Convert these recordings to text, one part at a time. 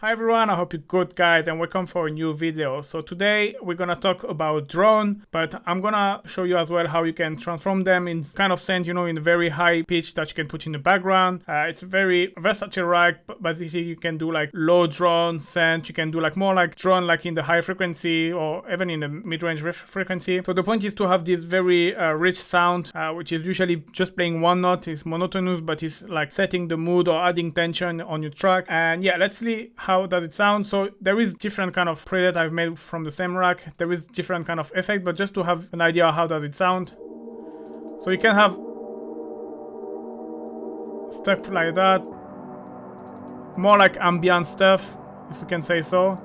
Hi everyone, I hope you're good guys and welcome for a new video. So today we're gonna talk about drone, but I'm gonna show you as well how you can transform them in kind of sense, in a very high pitch that you can put in the background. It's very versatile rack, but basically you can do like low drone scent, you can do like more like drone like in the high frequency or even in the mid-range frequency. So the point is to have this very rich sound, which is usually just playing one note. It's monotonous, but it's like setting the mood or adding tension on your track. And yeah, let's see how does it sound. So there is different kind of preset I've made from the same rack. There is different kind of effect, but just to have an idea how does it sound. So you can have stuff like that, more like ambient stuff, if we can say so.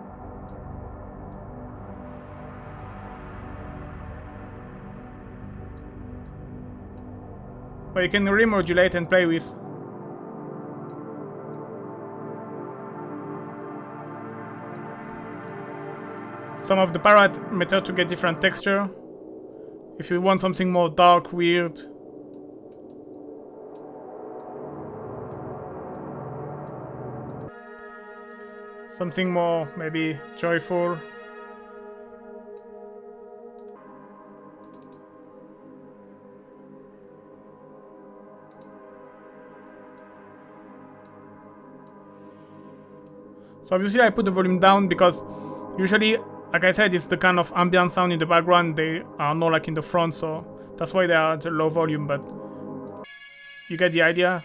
But you can remodulate and play with. Some of the parameters to get different texture. If you want something more dark, weird. Something more maybe joyful. So obviously I put the volume down because usually, like I said, it's the kind of ambient sound in the background. They are not like in the front, so that's why they are at a low volume, but you get the idea.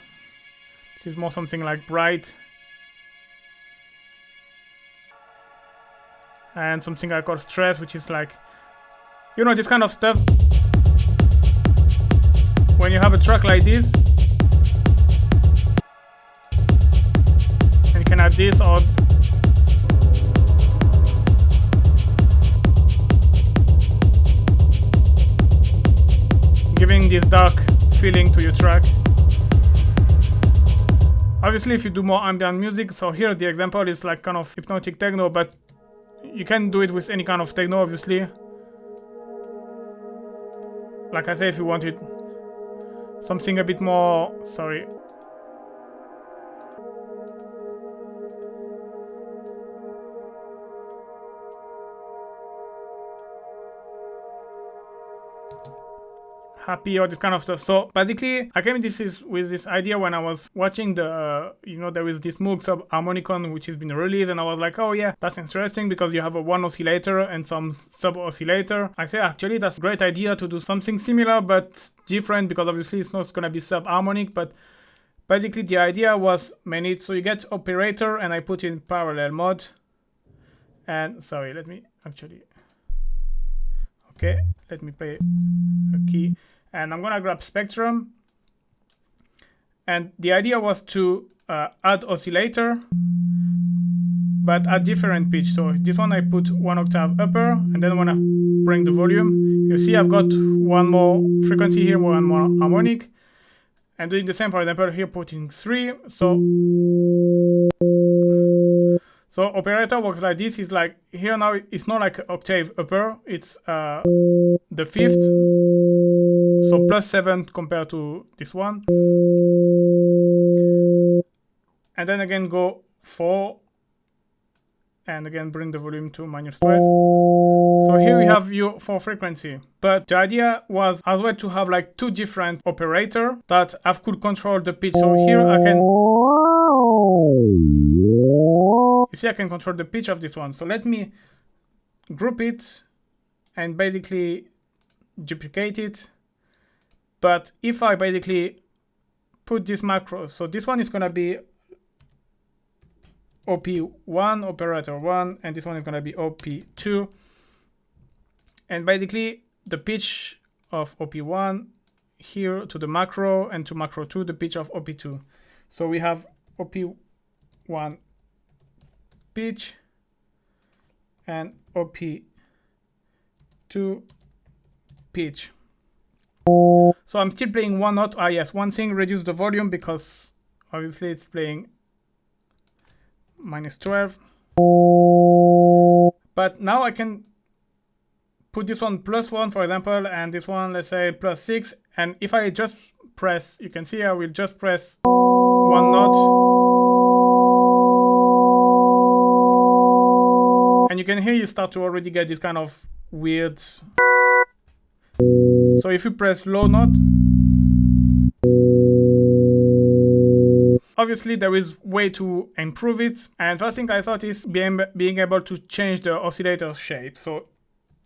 This is more something like bright. And something I call stress, which is like, this kind of stuff. When you have a track like this, and you can add this or giving this dark feeling to your track. Obviously if you do more ambient music, so here the example is like kind of hypnotic techno, but you can do it with any kind of techno obviously. Like I say, if you wanted something a bit more, happy or this kind of stuff. So basically I came with this idea when I was watching the there is this Moog sub harmonicon which has been released, and I was like, oh yeah, that's interesting because you have a one oscillator and some sub oscillator. I say actually that's a great idea to do something similar but different, because obviously it's not gonna be sub harmonic, but basically the idea was mainly so you get operator, and I put in parallel mode. And let me actually, okay, let me play a key. And I'm gonna grab spectrum, and the idea was to add oscillator but at different pitch. So this one I put 1 octave upper, and then when I bring the volume, you see I've got one more frequency here, one more harmonic, and doing the same, for example here putting 3. So operator works like this. Is like here now it's not like octave upper, it's the fifth, so +7 compared to this one, and then again go 4, and again bring the volume to -12. So here we have your 4 frequency, but the idea was as well to have like 2 different operator that I could control the pitch. So here I can, you see I can control the pitch of this one. So let me group it and basically duplicate it. But if I basically put this macro, so this one is gonna be OP1, operator 1, and this one is gonna be OP2. And basically the pitch of OP1 here to the macro, and to macro 2 the pitch of OP2. So we have OP1 pitch and OP2 pitch. So I'm still playing one note. Yes, one thing, reduce the volume because obviously it's playing -12. But now I can put this one +1, for example, and this one, let's say +6. And if I just press, you can see I will just press one note. and you can hear you start to already get this kind of weird. So if you press low note, obviously there is way to improve it, and first thing I thought is being able to change the oscillator shape. So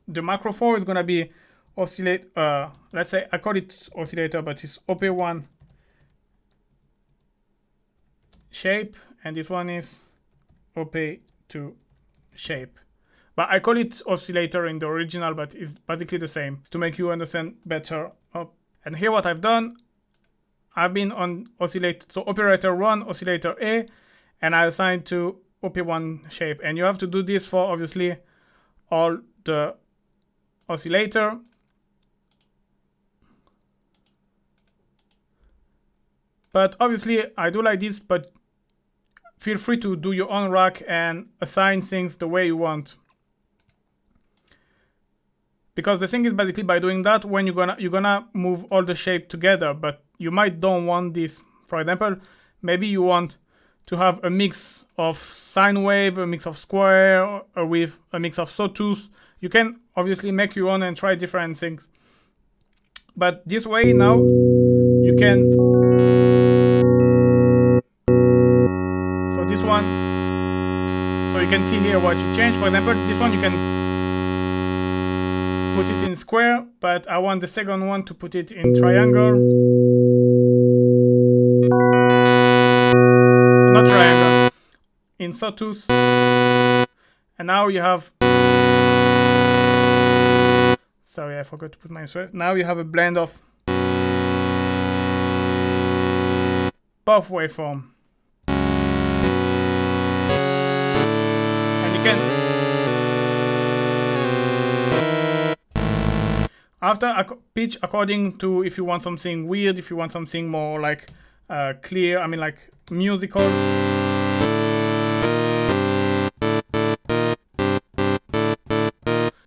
the macro 4 is gonna be oscillate, let's say I call it oscillator, but it's OP1 shape, and this one is OP2 shape. But I call it oscillator in the original, but it's basically the same to make you understand better. And here what I've done, I've been on oscillator, so operator 1, oscillator A, and I assigned to OP1 shape. And you have to do this for obviously all the oscillator. But obviously I do like this, but feel free to do your own rack and assign things the way you want. Because the thing is, basically by doing that, when you're gonna move all the shape together, but you might don't want this. For example, maybe you want to have a mix of sine wave, a mix of square, or with a mix of sawtooth. You can obviously make your own and try different things. But this way now you can. So this one, so you can see here what you change. For example, this one you can put it in square, but I want the second one to put it in triangle. Not triangle, in sawtooth. And now you have, sorry, I forgot to put my sweat. Now you have a blend of both waveform. And you can, after pitch according to if you want something weird, if you want something more like clear, I mean like musical.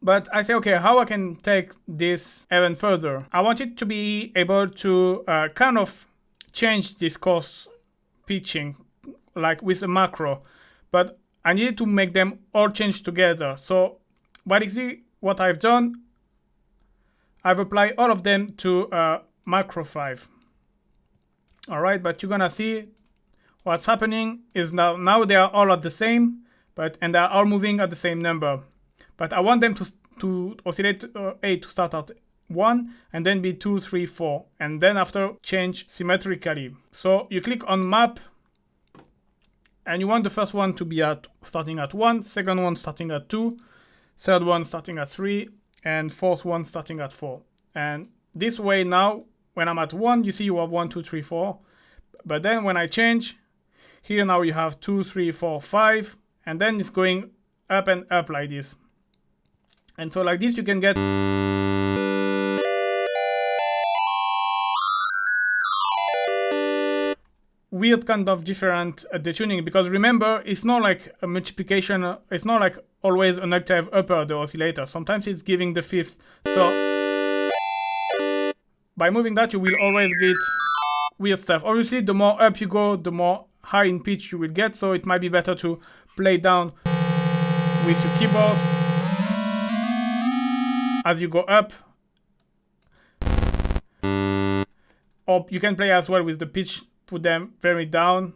But I say, okay, how I can take this even further? I want it to be able to kind of change this coarse pitching, like with a macro, but I needed to make them all change together. So what I've done, I've applied all of them to macro 5. All right, but you're gonna see what's happening is now they are all at the same, and they're all moving at the same number. But I want them to oscillate A to start at 1 and then be 2, 3, 4, and then after change symmetrically. So you click on map, and you want the first one to be starting at 1, second one starting at 2, third one starting at 3, and fourth one starting at 4. And this way now, when I'm at 1, you see you have 1, 2, 3, 4. But then when I change, here now you have 2, 3, 4, 5, and then it's going up and up like this. And so like this you can get weird kind of different detuning, because remember, it's not like a multiplication, it's not like always an octave upper the oscillator. Sometimes it's giving the fifth. So by moving that, you will always get weird stuff. Obviously, the more up you go, the more high in pitch you will get. So it might be better to play down with your keyboard as you go up. Or you can play as well with the pitch, put them very down.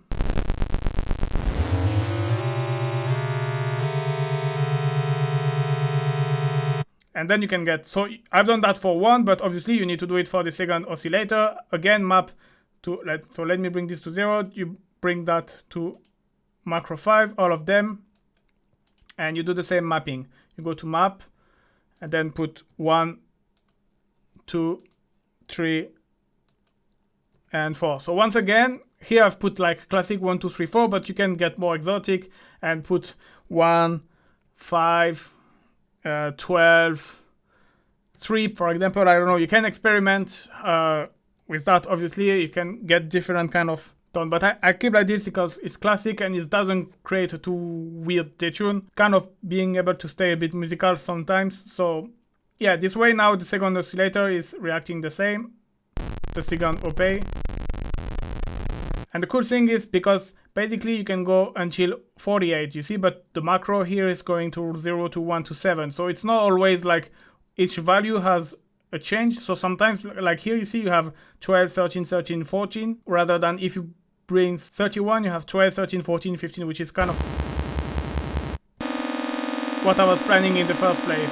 And then you can get, so I've done that for one, but obviously you need to do it for the second oscillator. Again, map to, so let me bring this to 0. You bring that to macro 5, all of them. And you do the same mapping. You go to map and then put 1, 2, 3, and 4. So once again, here I've put like classic 1, 2, 3, 4, but you can get more exotic and put 1, 5, 12, 3, for example. I don't know, you can experiment with that. Obviously you can get different kind of tone, but I keep like this because it's classic and it doesn't create a too weird detune, kind of being able to stay a bit musical sometimes. So yeah, this way now the second oscillator is reacting the same, the second OP, And the cool thing is because basically you can go until 48, you see, but the macro here is going to 0 to 1 to 7. So it's not always like each value has a change. So sometimes, like here you see you have 12, 13, 13, 14, rather than if you bring 31, you have 12, 13, 14, 15, which is kind of what I was planning in the first place.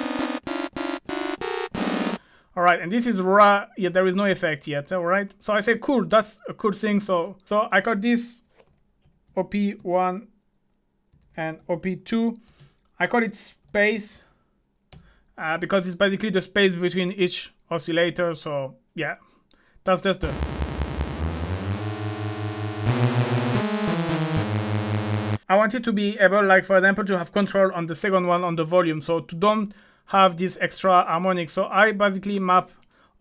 Alright, and this is raw, yeah, there is no effect yet, alright? So I say, cool, that's a cool thing. So I got this OP1 and OP2. I call it space because it's basically the space between each oscillator. So yeah, that's just the... I wanted to be able, like for example, to have control on the second one on the volume. So to don't have this extra harmonic. So I basically map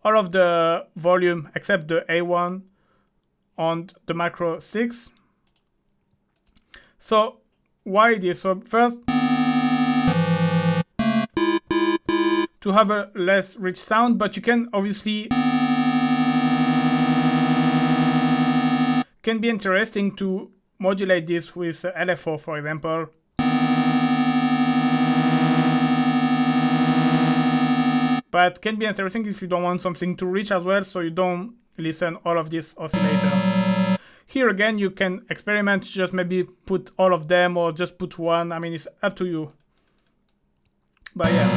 all of the volume except the A1 on the macro 6. So why this? So first, to have a less rich sound, but you can obviously can be interesting to modulate this with LFO, for example. But can be interesting if you don't want something too rich as well, so you don't listen all of this oscillator. Here again, you can experiment, just maybe put all of them or just put one. I mean, it's up to you. But yeah.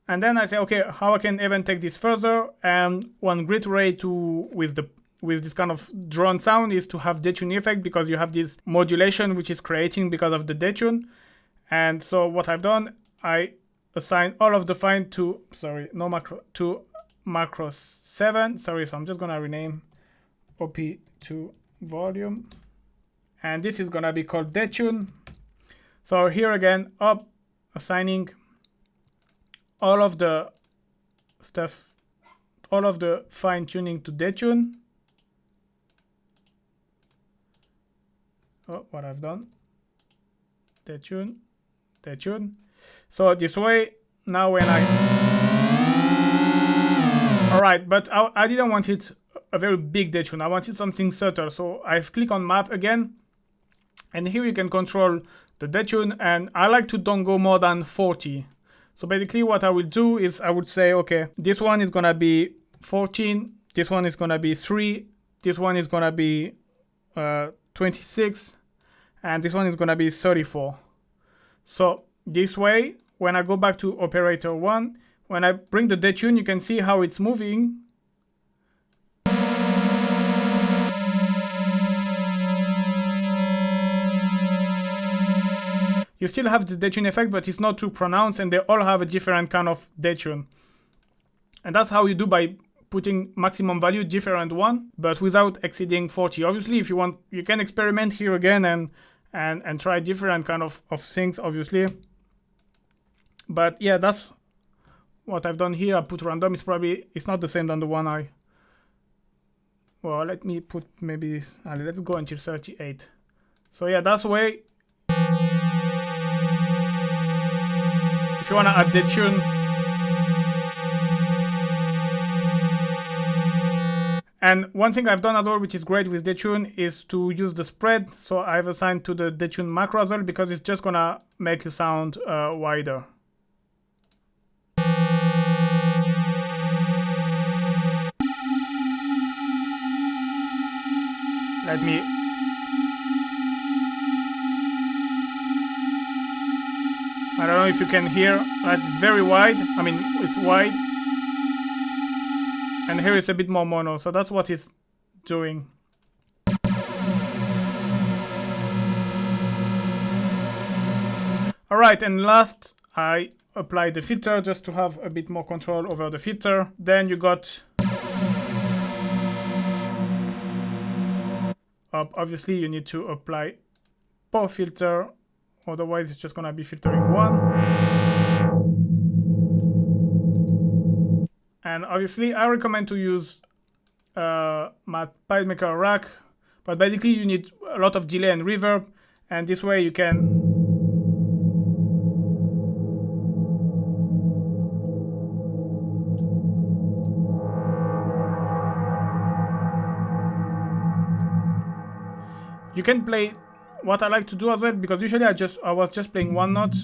And then I say, okay, how I can even take this further? And one great way to with this kind of drone sound is to have detune effect, because you have this modulation which is creating because of the detune. And so what I've done, I assign all of the fine to, sorry, no macro, to macro 7. Sorry, so I'm just gonna rename OP2 volume. And this is gonna be called detune. So here again, up, assigning all of the stuff, all of the fine tuning to detune. Oh, what I've done, detune, detune. So this way, now when I... Alright, but I didn't want it a very big detune. I wanted something subtle. So I've clicked on map again. And here you can control the detune. And I like to don't go more than 40. So basically what I will do is I would say, okay, this one is going to be 14. This one is going to be 3. This one is going to be 26. And this one is going to be 34. So this way, when I go back to operator 1, when I bring the detune, you can see how it's moving. You still have the detune effect, but it's not too pronounced, and they all have a different kind of detune. And that's how you do by putting maximum value, different one, but without exceeding 40. Obviously, if you want, you can experiment here again and try different kind of things, obviously. But yeah, that's what I've done here. I put random. It's not the same than the one I... Well, let me put maybe... let's go until 38. So yeah, that's the way. If you want to add the tune. And one thing I've done as well, which is great with detune, is to use the spread. So I've assigned to the detune macro as well, because it's just gonna make you sound wider. Let me... I don't know if you can hear, but it's very wide. I mean, it's wide. And here is a bit more mono, so that's what it's doing. Alright, and last, I apply the filter just to have a bit more control over the filter. Then you got... obviously, you need to apply pop filter, otherwise it's just gonna be filtering 1. And obviously, I recommend to use my pacemaker rack, but basically you need a lot of delay and reverb, and this way you can... You can play what I like to do as well, because usually I was just playing one note.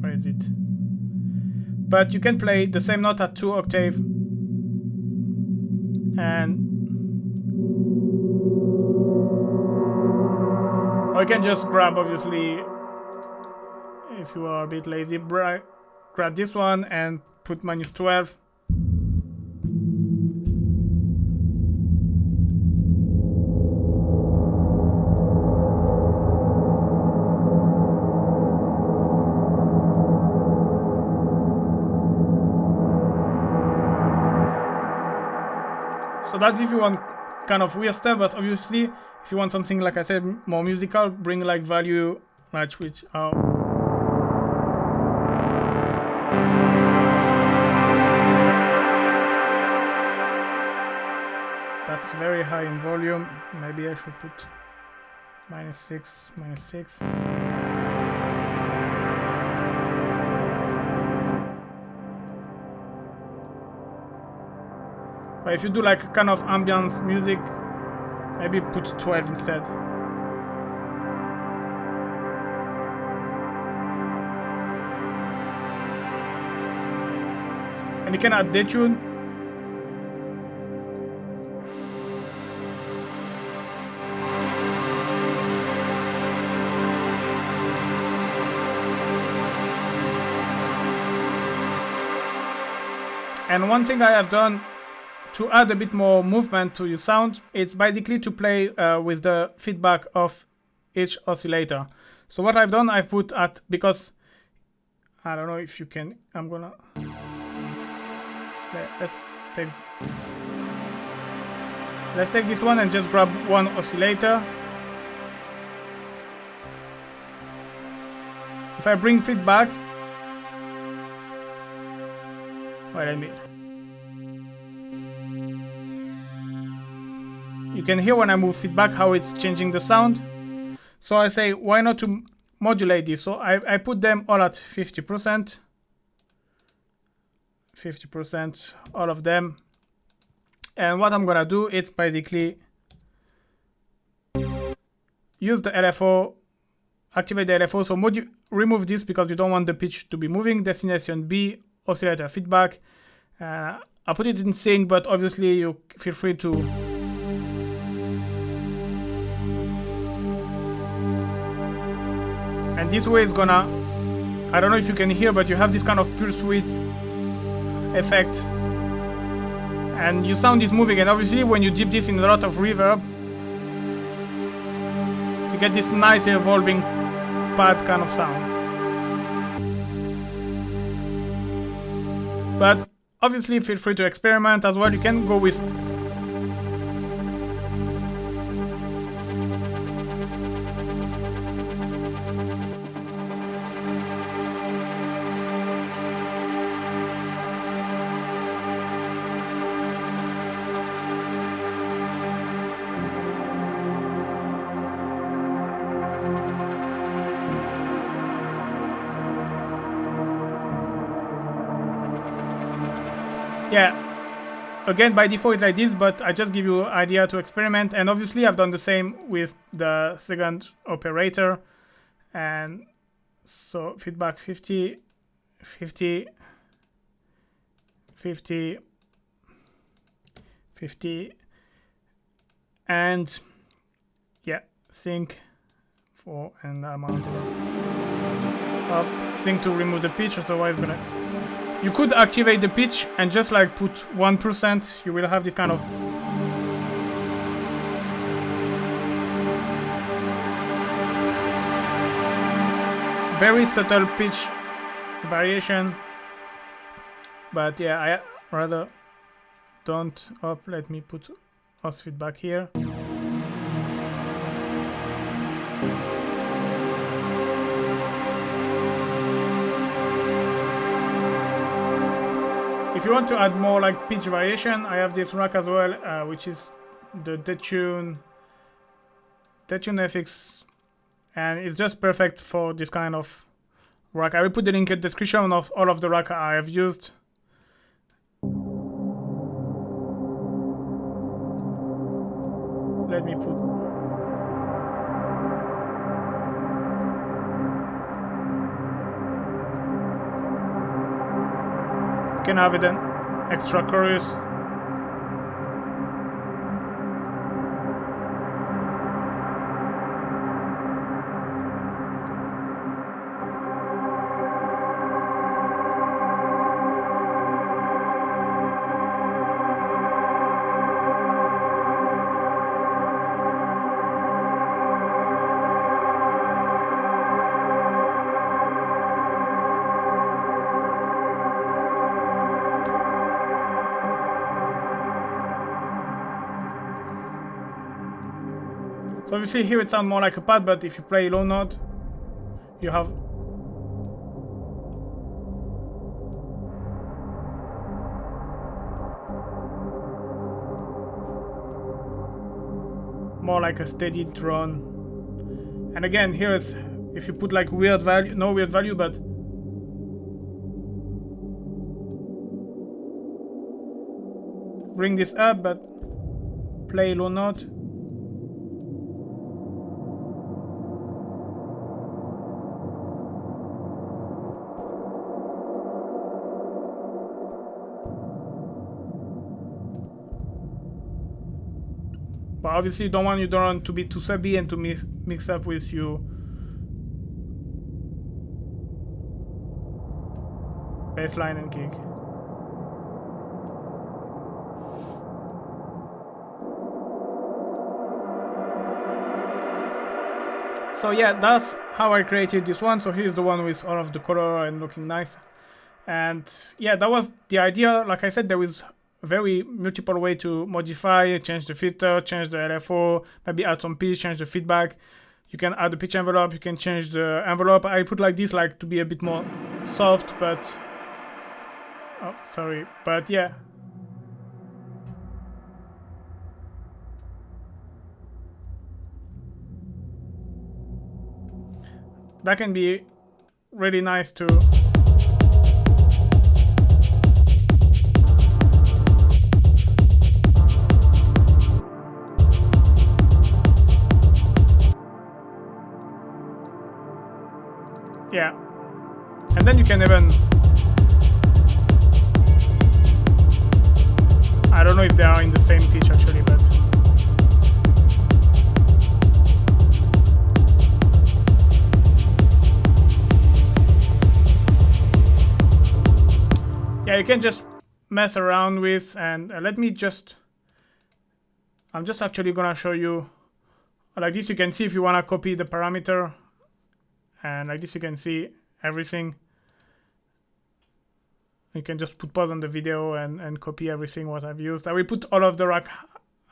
Where is it? But you can play the same note at 2 octaves, and or you can just grab, obviously, if you are a bit lazy, grab this one and put -12. So that's if you want kind of weird stuff, but obviously if you want something, like I said, more musical, bring like value, like which are that's very high in volume. Maybe I should put -6, -6. But if you do like kind of ambience music, maybe put 12 instead. And you can add detune. And one thing I have done to add a bit more movement to your sound, it's basically to play with the feedback of each oscillator. So what I've done, I've put at, because I don't know if you can, I'm gonna, let's take this one and just grab one oscillator. If I bring feedback, wait a minute. You can hear when I move feedback how it's changing the sound. So I say, why not to modulate this? So I put them all at 50%. 50%, all of them. And what I'm gonna do, it's basically use the LFO, activate the LFO. So remove this because you don't want the pitch to be moving. Destination B, oscillator feedback. I put it in sync, but obviously you feel free to and this way is gonna, I don't know if you can hear, but you have this kind of pulse width effect and your sound is moving, and obviously when you dip this in a lot of reverb you get this nice evolving pad kind of sound. But obviously feel free to experiment as well. You can go with yeah, again by default it's like this, but I just give you an idea to experiment. And obviously I've done the same with the second operator. And so feedback 50, 50, 50, 50, and yeah, sync for, and amount of sync to remove the pitch, otherwise it's gonna. You could activate the pitch and just like put 1%, you will have this kind of very subtle pitch variation. But yeah, I rather don't. Let me put os feedback here. If you want to add more like pitch variation, I have this rack as well, which is the Detune FX, and it's just perfect for this kind of rack. I will put the link in the description of all of the rack I have used. let me put. You can have it an extra chorus. So obviously here it sounds more like a pad, but if you play low note, you have more like a steady drone. And again, here is if you put like weird value, no weird value, but bring this up, but play low note. But obviously you don't want to be too subby and to mix up with your bass line and kick. So yeah, that's how I created this one. So here's the one with all of the color and looking nice. And yeah, that was the idea. Like I said, there was very multiple way to modify, change the filter, change the LFO, maybe add some pitch, change the feedback. You can add the pitch envelope, you can change the envelope. I put like this, like to be a bit more soft, but oh, sorry, but yeah. That can be really nice too. Yeah, and then you can even, I don't know if they are in the same pitch actually, but yeah, you can just mess around with. And let me just, I'm just actually gonna show you like this. You can see if you want to copy the parameter. And like this you can see everything. You can just put pause on the video and copy everything what I've used. I will put all of the rack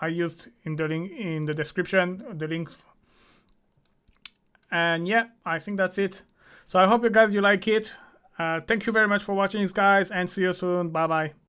I used in the link in the description, the links. And yeah, I think that's it. So I hope you guys you like it. Thank you very much for watching this, guys, and see you soon. Bye bye.